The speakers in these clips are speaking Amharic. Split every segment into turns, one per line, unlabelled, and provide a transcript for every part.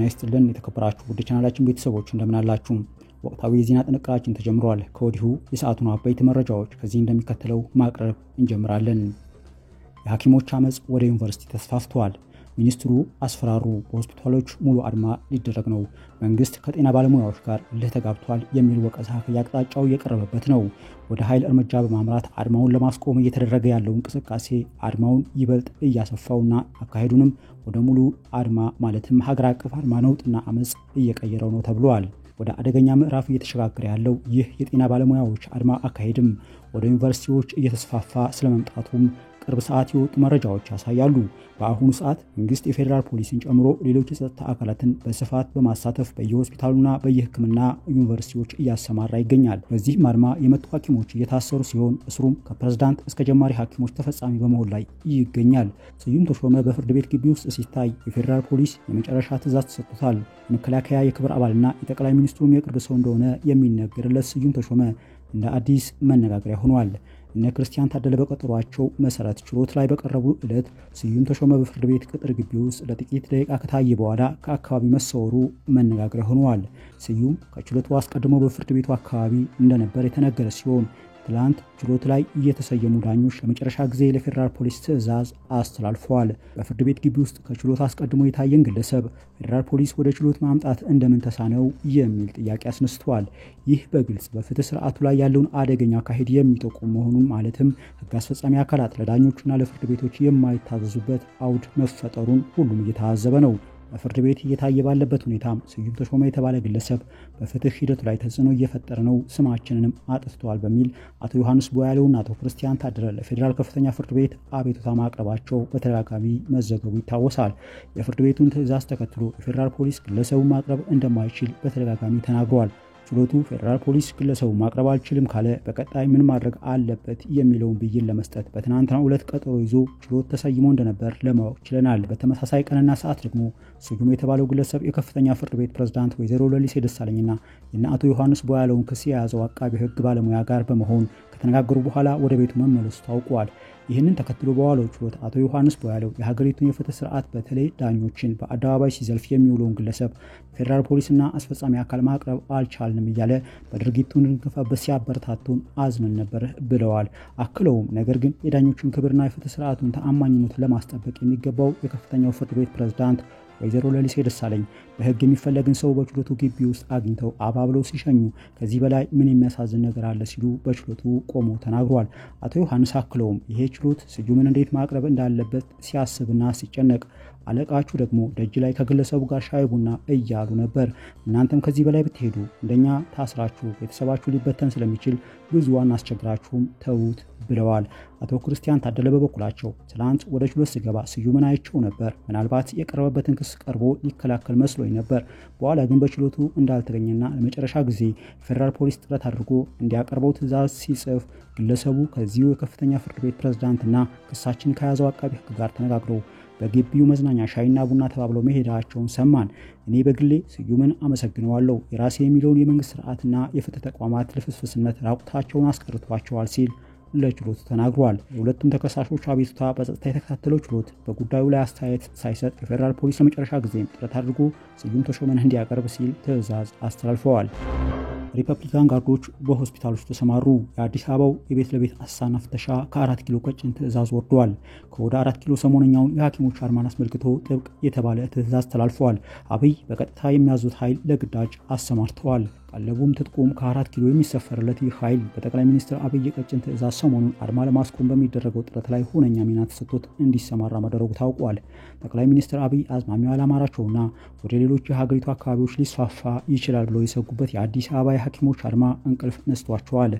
ጤና ይስጥልን የተከበራችሁ ውድ ቻናላችን ቤተሰቦች እንደምን አላችሁ? ወቅታዊ የዜና ጥንቅራችን ተጀምሯል። ከወዲሁ የሰዓቱን አበይት መረጃዎች ከዚህ እንደሚከተለው ማቅረብ እንጀምራለን። የሐኪሞች አመጽ ወደ ዩኒቨርሲቲ ተስፋፍቷል። ሚኒስትሩ አስፈራሩ። በሆስፒታሎች ሙሉ አድማ ሊደረግ ነው። መንግስት ከጤና ባለሙያዎች ጋር እልህ ተጋብቷል የሚል ወቀሳ ከየአቅጣጫው እየቀረበበት ነው። ወደ ኃይል እርምጃ በማምራት አድማውን ለማስቆም እየተደረገ ያለው እንቅስቃሴ አድማውን ይበልጥ እያሰፋውና አካሄዱንም ወደ ሙሉ አድማ ማለትም ሀገር አቀፍ አድማ ነውጥና አመጽ እየቀየረው ነው ተብሏል። ወደ አደገኛ ምዕራፍ እየተሸጋገረ ያለው ይህ የጤና ባለሙያዎች አድማ አካሄድም ወደ ዩኒቨርሲቲዎች እየተስፋፋ ስለመምጣቱም ቅርብ ሰዓት የወጡ መረጃዎች ያሳያሉ። በአሁኑ ሰዓት መንግስት የፌዴራል ፖሊስን ጨምሮ ሌሎች የጸጥታ አካላትን በስፋት በማሳተፍ በየሆስፒታሉና በየሕክምና ዩኒቨርሲቲዎች እያሰማራ ይገኛል። በዚህም አድማ የመጡ ሐኪሞች እየታሰሩ ሲሆን እስሩም ከፕሬዝዳንት እስከ ጀማሪ ሐኪሞች ተፈጻሚ በመሆን ላይ ይገኛል። ስዩም ተሾመ በፍርድ ቤት ግቢ ውስጥ ሲታይ የፌዴራል ፖሊስ የመጨረሻ ትዕዛዝ ተሰጥቶታል። የመከላከያ የክብር አባልና የጠቅላይ ሚኒስትሩም የቅርብ ሰው እንደሆነ የሚነገርለት ስዩም ተሾመ እንደ አዲስ መነጋገሪያ ሆኗል። እነ ክርስቲያን ታደለ በቀጠሯቸው መሰረት ችሎት ላይ በቀረቡ ዕለት ስዩም ተሾመ በፍርድ ቤት ቅጥር ግቢ ውስጥ ለጥቂት ደቂቃ ከታየ በኋላ ከአካባቢ መሰወሩ መነጋገሪያ ሆኗል። ስዩም ከችሎቱ አስቀድሞ በፍርድ ቤቱ አካባቢ እንደነበር የተነገረ ሲሆን ትላንት ችሎት ላይ እየተሰየሙ ዳኞች ለመጨረሻ ጊዜ ለፌዴራል ፖሊስ ትዕዛዝ አስተላልፈዋል። በፍርድ ቤት ግቢ ውስጥ ከችሎት አስቀድሞ የታየን ግለሰብ ፌዴራል ፖሊስ ወደ ችሎት ማምጣት እንደምን ተሳነው የሚል ጥያቄ አስነስተዋል። ይህ በግልጽ በፍትህ ስርዓቱ ላይ ያለውን አደገኛ አካሄድ የሚጠቁም መሆኑን ማለትም ህግ አስፈጻሚ አካላት ለዳኞችና ለፍርድ ቤቶች የማይታዘዙበት አውድ መፈጠሩን ሁሉም እየታዘበ ነው። በፍርድ ቤት እየታየ ባለበት ሁኔታም ስዩም ተሾመ የተባለ ግለሰብ በፍትህ ሂደቱ ላይ ተጽዕኖ እየፈጠረ ነው፣ ስማችንንም አጥፍተዋል በሚል አቶ ዮሐንስ ቦያሌውና አቶ ክርስቲያን ታደለ ለፌዴራል ከፍተኛ ፍርድ ቤት አቤቱታ ማቅረባቸው በተደጋጋሚ መዘገቡ ይታወሳል። የፍርድ ቤቱን ትዕዛዝ ተከትሎ የፌዴራል ፖሊስ ግለሰቡን ማቅረብ እንደማይችል በተደጋጋሚ ተናግሯል። ችሎቱ ፌዴራል ፖሊስ ግለሰቡን ማቅረብ አልችልም ካለ በቀጣይ ምን ማድረግ አለበት የሚለውን ብይን ለመስጠት በትናንትናው ዕለት ቀጠሮ ይዞ ችሎት ተሰይሞ እንደነበር ለማወቅ ችለናል። በተመሳሳይ ቀንና ሰዓት ደግሞ ስዩም የተባለው ግለሰብ የከፍተኛ ፍርድ ቤት ፕሬዝዳንት ወይዘሮ ለሊሴ ደሳለኝና የነ አቶ ዮሐንስ ቦያለውን ክስ የያዘው አቃቢ ህግ ባለሙያ ጋር በመሆን ከተነጋገሩ በኋላ ወደ ቤቱ መመለሱ ታውቋል። ይህንን ተከትሎ በዋለው ችሎት አቶ ዮሐንስ ቦያለው የሀገሪቱን የፍትህ ስርዓት በተለይ ዳኞችን በአደባባይ ሲዘልፍ የሚውለውን ግለሰብ ፌዴራል ፖሊስና አስፈጻሚ አካል ማቅረብ አልቻልንም እያለ በድርጊቱ እንድንከፋበት ሲያበረታቱን አዝነን ነበር ብለዋል። አክለውም ነገር ግን የዳኞችን ክብርና የፍትህ ስርዓቱን ተአማኝነት ለማስጠበቅ የሚገባው የከፍተኛው ፍርድ ቤት ፕሬዝዳንት ወይዘሮ ለሊሴ ደሳለኝ በህግ የሚፈለግን ሰው በችሎቱ ግቢ ውስጥ አግኝተው አባብለው ሲሸኙ ከዚህ በላይ ምን የሚያሳዝን ነገር አለ ሲሉ በችሎቱ ቆመው ተናግሯል። አቶ ዮሐንስ አክለውም ይሄ ችሎት ስዩምን እንዴት ማቅረብ እንዳለበት ሲያስብና ሲጨነቅ አለቃችሁ ደግሞ ደጅ ላይ ከግለሰቡ ጋር ሻይ ቡና እያሉ ነበር። እናንተም ከዚህ በላይ ብትሄዱ እንደኛ ታስራችሁ ቤተሰባችሁ ሊበተን ስለሚችል ብዙዋን አስቸግራችሁም ተዉት ብለዋል። አቶ ክርስቲያን ታደለ በበኩላቸው ትላንት ወደ ችሎት ስገባ ስዩምን አይቼው ነበር። ምናልባት የቀረበበትን ክስ ቀርቦ ሊከላከል መስሎኝ ነበር። በኋላ ግን በችሎቱ እንዳልተገኘና ለመጨረሻ ጊዜ ፌዴራል ፖሊስ ጥረት አድርጎ እንዲያቀርበው ትዕዛዝ ሲጽፍ ግለሰቡ ከዚሁ የከፍተኛ ፍርድ ቤት ፕሬዝዳንትና ክሳችን ከያዘው አቃቢ ህግ ጋር ተነጋግረው በግቢው መዝናኛ ሻይና ቡና ተባብለው መሄዳቸውን ሰማን። እኔ በግሌ ስዩምን አመሰግነዋለሁ። የራሴ የሚለውን የመንግስት ስርዓትና የፍትህ ተቋማት ልፍስፍስነት ራቁታቸውን አስቀርቷቸዋል ሲል ለችሎቱ ተናግሯል። የሁለቱም ተከሳሾች አቤቱታ በጸጥታ የተከታተለው ችሎት በጉዳዩ ላይ አስተያየት ሳይሰጥ የፌዴራል ፖሊስ ለመጨረሻ ጊዜም ጥረት አድርጎ ስዩም ተሾመን እንዲያቀርብ ሲል ትዕዛዝ አስተላልፈዋል። ሪፐብሊካን ጋርዶች በሆስፒታሎች ተሰማሩ። የአዲስ አበባው የቤት ለቤት አሳና ፍተሻ ከ4 ኪሎ ቀጭን ትዕዛዝ ወርዷል። ከወደ 4 ኪሎ ሰሞነኛውን የሐኪሞች አድማን አስመልክቶ ጥብቅ የተባለ ትዕዛዝ ተላልፈዋል። አብይ በቀጥታ የሚያዙት ኃይል ለግዳጅ አሰማርተዋል። ቀለቡም ትጥቁም ከ4 ኪሎ የሚሰፈርለት ይህ ኃይል በጠቅላይ ሚኒስትር አብይ ቀጭን ትዕዛዝ ሰሞኑን አድማ ለማስቆም በሚደረገው ጥረት ላይ ሁነኛ ሚና ተሰጥቶት እንዲሰማራ መደረጉ ታውቋል። ጠቅላይ ሚኒስትር አብይ አዝማሚያው ያላማራቸውና ወደ ሌሎች የሀገሪቱ አካባቢዎች ሊስፋፋ ይችላል ብለው የሰጉበት የአዲስ አበባ የሐኪሞች አድማ እንቅልፍ ነስቷቸዋል።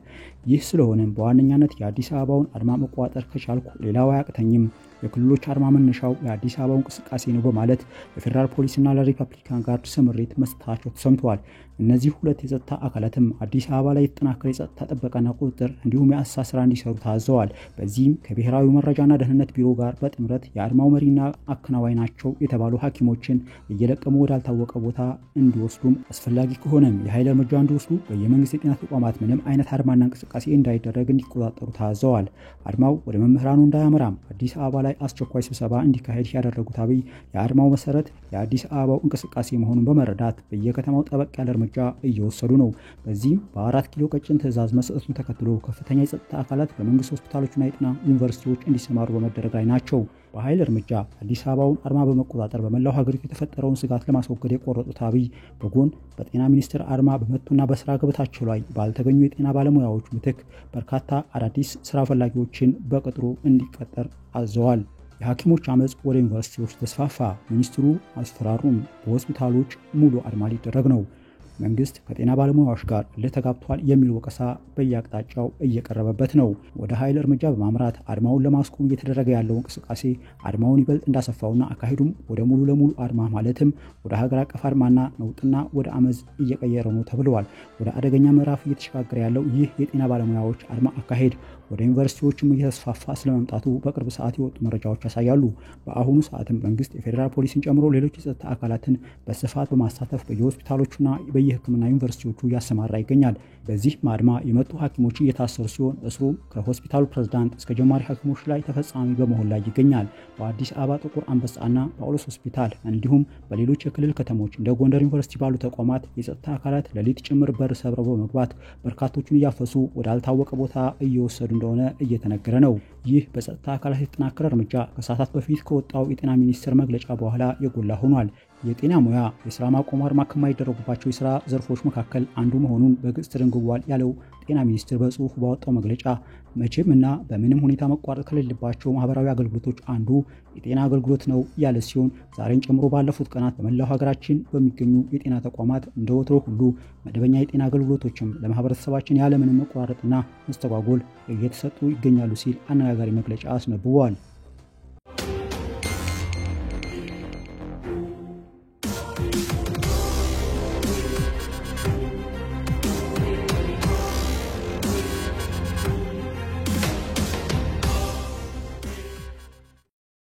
ይህ ስለሆነም በዋነኛነት የአዲስ አበባውን አድማ መቋጠር ከቻልኩ ሌላው አያቅተኝም፣ የክልሎች አድማ መነሻው የአዲስ አበባው እንቅስቃሴ ነው በማለት ለፌዴራል ፖሊስና ለሪፐብሊካን ጋርድ ስምሪት መስጠታቸው ተሰምተዋል። እነዚህ ሁለት የጸጥታ አካላትም አዲስ አበባ ላይ የተጠናከረ የጸጥታ ጥበቃና ቁጥጥር እንዲሁም የአሰሳ ስራ እንዲሰሩ ታዘዋል። በዚህም ከብሔራዊ መረጃና ደህንነት ቢሮ ጋር በጥምረት የአድማው መሪና አከናዋይ ናቸው የተባሉ ሐኪሞችን እየለቀሙ ወዳልታወቀ ቦታ እንዲወስዱም አስፈላጊ ከሆነም የኃይል እርምጃ እንዲወስዱ በየመንግስት የጤና ተቋማት ምንም አይነት አድማና እንቅስቃሴ እንዳይደረግ እንዲቆጣጠሩ ታዘዋል። አድማው ወደ መምህራኑ እንዳያመራም አዲስ አበባ ላይ ላይ አስቸኳይ ስብሰባ እንዲካሄድ ያደረጉት አብይ የአድማው መሰረት የአዲስ አበባው እንቅስቃሴ መሆኑን በመረዳት በየከተማው ጠበቅ ያለ እርምጃ እየወሰዱ ነው። በዚህም በ4 ኪሎ ቀጭን ትዕዛዝ መሰጠቱን ተከትሎ ከፍተኛ የጸጥታ አካላት በመንግስት ሆስፒታሎችና የጤና ዩኒቨርሲቲዎች እንዲሰማሩ በመደረግ ላይ ናቸው። በኃይል እርምጃ አዲስ አበባውን አድማ በመቆጣጠር በመላው ሀገሪቱ የተፈጠረውን ስጋት ለማስወገድ የቆረጡት አብይ በጎን በጤና ሚኒስቴር አድማ በመቱና በስራ ገበታቸው ላይ ባልተገኙ የጤና ባለሙያዎች ምትክ በርካታ አዳዲስ ስራ ፈላጊዎችን በቅጥሩ እንዲቀጠር አዘዋል። የሐኪሞች አመጽ ወደ ዩኒቨርሲቲዎች ተስፋፋ። ሚኒስትሩ አስፈራሩም። በሆስፒታሎች ሙሉ አድማ ሊደረግ ነው። መንግስት ከጤና ባለሙያዎች ጋር ለተጋብቷል የሚል ወቀሳ በየአቅጣጫው እየቀረበበት ነው። ወደ ኃይል እርምጃ በማምራት አድማውን ለማስቆም እየተደረገ ያለው እንቅስቃሴ አድማውን ይበልጥ እንዳሰፋውና አካሄዱም ወደ ሙሉ ለሙሉ አድማ ማለትም ወደ ሀገር አቀፍ አድማና ነውጥና ወደ አመጽ እየቀየረ ነው ተብለዋል። ወደ አደገኛ ምዕራፍ እየተሸጋገረ ያለው ይህ የጤና ባለሙያዎች አድማ አካሄድ ወደ ዩኒቨርሲቲዎችም እየተስፋፋ ስለመምጣቱ በቅርብ ሰዓት የወጡ መረጃዎች ያሳያሉ። በአሁኑ ሰዓትም መንግስት የፌዴራል ፖሊስን ጨምሮ ሌሎች የጸጥታ አካላትን በስፋት በማሳተፍ በየሆስፒታሎቹና በየሕክምና ዩኒቨርሲቲዎቹ እያሰማራ ይገኛል። በዚህ አድማ የመጡ ሐኪሞች እየታሰሩ ሲሆን እስሩ ከሆስፒታሉ ፕሬዝዳንት እስከ ጀማሪ ሐኪሞች ላይ ተፈጻሚ በመሆን ላይ ይገኛል። በአዲስ አበባ ጥቁር አንበሳና ጳውሎስ ሆስፒታል እንዲሁም በሌሎች የክልል ከተሞች እንደ ጎንደር ዩኒቨርሲቲ ባሉ ተቋማት የጸጥታ አካላት ሌሊት ጭምር በር ሰብረው በመግባት በርካቶቹን እያፈሱ ወዳልታወቀ ቦታ እየወሰዱ እንደሆነ እየተነገረ ነው። ይህ በጸጥታ አካላት የተጠናከረ እርምጃ ከሰዓታት በፊት ከወጣው የጤና ሚኒስቴር መግለጫ በኋላ የጎላ ሆኗል። የጤና ሙያ የስራ ማቆም አድማ ከማይደረጉባቸው የስራ ዘርፎች መካከል አንዱ መሆኑን በግልጽ ተደንግጓል ያለው ጤና ሚኒስቴር በጽሁፍ ባወጣው መግለጫ መቼም እና በምንም ሁኔታ መቋረጥ ከሌለባቸው ማህበራዊ አገልግሎቶች አንዱ የጤና አገልግሎት ነው ያለ ሲሆን ዛሬን ጨምሮ ባለፉት ቀናት በመላው ሀገራችን በሚገኙ የጤና ተቋማት እንደ ወትሮ ሁሉ መደበኛ የጤና አገልግሎቶችም ለማህበረሰባችን ያለምንም መቋረጥና መስተጓጎል እየተሰጡ ይገኛሉ ሲል አነጋጋሪ መግለጫ አስነብቧል።